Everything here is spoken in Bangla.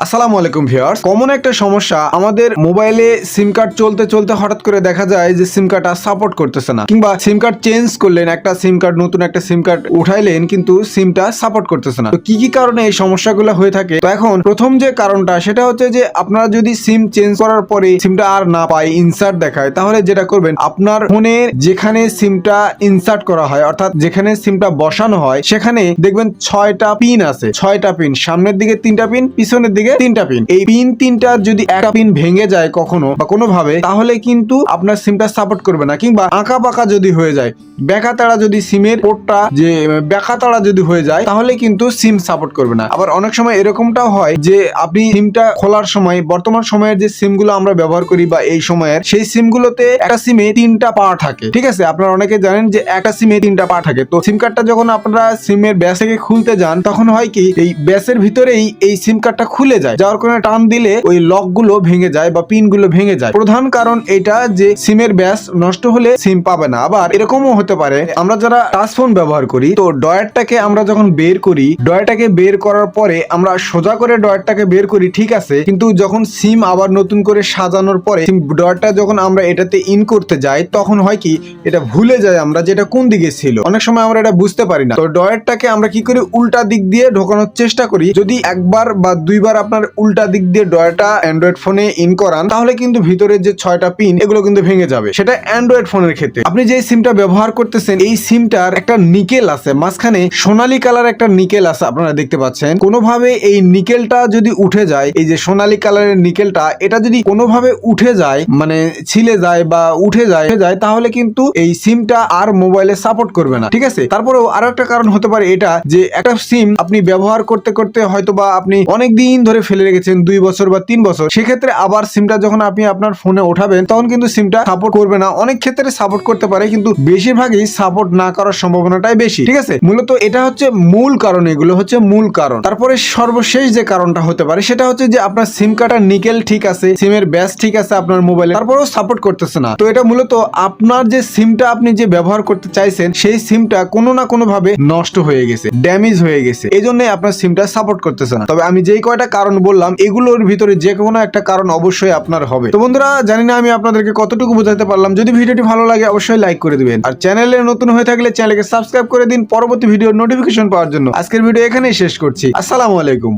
আসসালামু আলাইকুম ভিউয়ার্স। কমন একটা সমস্যা, আমাদের মোবাইলে সিম কার্ড চলতে চলতে হঠাৎ করে দেখা যায় যে সিম কার্ডটা সাপোর্ট করতেছে না, কিংবা সিম কার্ড চেঞ্জ করলেন, একটা সিম কার্ড নতুন একটা সিম কার্ড উঠাইলেন কিন্তু সিমটা সাপোর্ট করতেছে না। তো কি কি কারণে এই সমস্যাগুলো হয়ে থাকে? তো এখন প্রথম যে কারণটা সেটা হচ্ছে যে আপনারা যদি সিম চেঞ্জ করার পরে সিমটা আর না পায়, ইনসার্ট দেখায়, তাহলে যেটা করবেন, আপনার ফোনের যেখানে সিমটা ইনসার্ট করা হয়, অর্থাৎ যেখানে সিমটা বসানো হয়, সেখানে দেখবেন 6টা পিন আছে। 6টা পিন, সামনের দিকে 3টা পিন, পিছনের দিকে 3টা পিন। এই পিন 3টা যদি একটা পিন ভেঙে যায় কখনো বা কোনোভাবে, তাহলে কিন্তু আপনার সিমটা সাপোর্ট করবে না। কিংবা আঁকা বাঁকা যদি হয়ে যায়, বেঁকা তাড়া যদি সিমের পোর্টটা যে বেঁকা তাড়া যদি হয়ে যায়, তাহলে কিন্তু সিম সাপোর্ট করবে না। আবার অনেক সময় এরকমটাও হয় যে আপনি সিমটা খোলার সময়, বর্তমান সময়ের যে সিমগুলো আমরা ব্যবহার করি বা এই সময়ের, সেই সিমগুলোতে একটা সিমে 3টা পা থাকে। ঠিক আছে, আপনারা অনেকে জানেন যে একটা সিমে 3টা পা থাকে। তো সিম কার্ডটা যখন আপনারা সিমের ব্যাস থেকে খুলতে যান, তখন হয় কি, এই ব্যাসের ভিতরেই এই সিম কার্ডটা খুলে যায়, যাওয়ার কারণে টান দিলে ওই লক গুলো ভেঙে যায় বা পিন গুলো ভেঙে যায়। প্রধান কারণ এটা যে সিমের ব্যাস নষ্ট হলে সিম পাবে না। আবার এরকমও হতে পারে, আমরা যারা টাচ ফোন ব্যবহার করি, তো ডয়ারটাকে আমরা যখন বের করি, ডয়ারটাকে বের করার পরে আমরা সোজা করে ডয়ারটাকে বের করি, ঠিক আছে, কিন্তু যখন সিম আবার নতুন করে সাজানোর পরে সিম ডয়ারটা যখন আমরা এটাতে ইন করতে যাই, তখন হয় কি, এটা ভুলে যায় আমরা যেটা কোন দিকে ছিল। অনেক সময় আমরা এটা বুঝতে পারি না। তো ডয়ারটাকে আমরা কি করি, উল্টা দিক দিয়ে ঢোকানোর চেষ্টা করি। যদি একবার বা দুইবার আপনার উল্টা দিক দিয়ে ডয়ারটা অ্যান্ড্রয়েড ফোনে ইন করান, তাহলে কিন্তু ভিতরের যে 6টা পিন, এগুলো কিন্তু ভেঙে যাবে। সেটা অ্যান্ড্রয়েড ফোনের ক্ষেত্রে। আপনি যে সিমটা ব্যবহার করতেছেন, এই সিমটার একটা নিকেল আছে, মাঝখানে সোনালী কালার একটা নিকেল আছে, আপনারা দেখতে পাচ্ছেন। কোনোভাবে এই নিকেলটা যদি উঠে যায়, এই যে সোনালী কালারের নিকেলটা, এটা যদি কোনোভাবে উঠে যায়, মানে ছিলে যায় বা উঠে যায়, তাহলে কিন্তু এই সিমটা আর মোবাইলে সাপোর্ট করবে না। ঠিক আছে, তারপরেও আরো একটা কারণ হতে পারে এটা, যে একটা সিম আপনি ব্যবহার করতে করতে হয়তো বা আপনি অনেক দিন ধরে ফেলে রেখেছেন, 2 বছর বা 3 বছর, সেক্ষেত্রে আবার সিমটা যখন আপনি আপনার ফোনে ওঠাবেন, তখন কিন্তু সিমটা সাপোর্ট করবে না। অনেক ক্ষেত্রে সাপোর্ট করতে পারে, কিন্তু বেশিরভাগই সাপোর্ট না করার সম্ভাবনাটাই বেশি। ঠিক আছে, মূলত এটা হচ্ছে মূল কারণ, এগুলো হচ্ছে মূল কারণ। তারপরে সর্বশেষ যে কারণটা হতে পারে, সেটা হচ্ছে যে আপনার সিম কার্ডের নিকেল ঠিক আছে, সিমের ব্যাস ঠিক আছে আপনার মোবাইলে, তারপরেও সাপোর্ট করতেছে না। তো এটা মূলত আপনার যে সিমটা আপনি যে ব্যবহার করতে চাইছেন, সেই সিমটা কোনো না কোনো ভাবে নষ্ট হয়ে গেছে, ড্যামেজ হয়ে গেছে, এই জন্য আপনার সিমটা সাপোর্ট করতেছে না। তবে আমি যেই কয়টা কারণ বললাম, এগুলোর ভিতরে যে কোনো একটা কারণ অবশ্যই আপনার হবে। তো বন্ধুরা, জানি না আমি আপনাদেরকে কতটুকু বোঝাতে পারলাম। যদি ভিডিওটি ভালো লাগে অবশ্যই লাইক করে দিবেন, আর চ্যানেলে নতুন হয়ে থাকলে চ্যানেলকে সাবস্ক্রাইব করে দিন পরবর্তী ভিডিওর নোটিফিকেশন পাওয়ার জন্য। আজকের ভিডিও এখানেই শেষ করছি। আসসালামু আলাইকুম।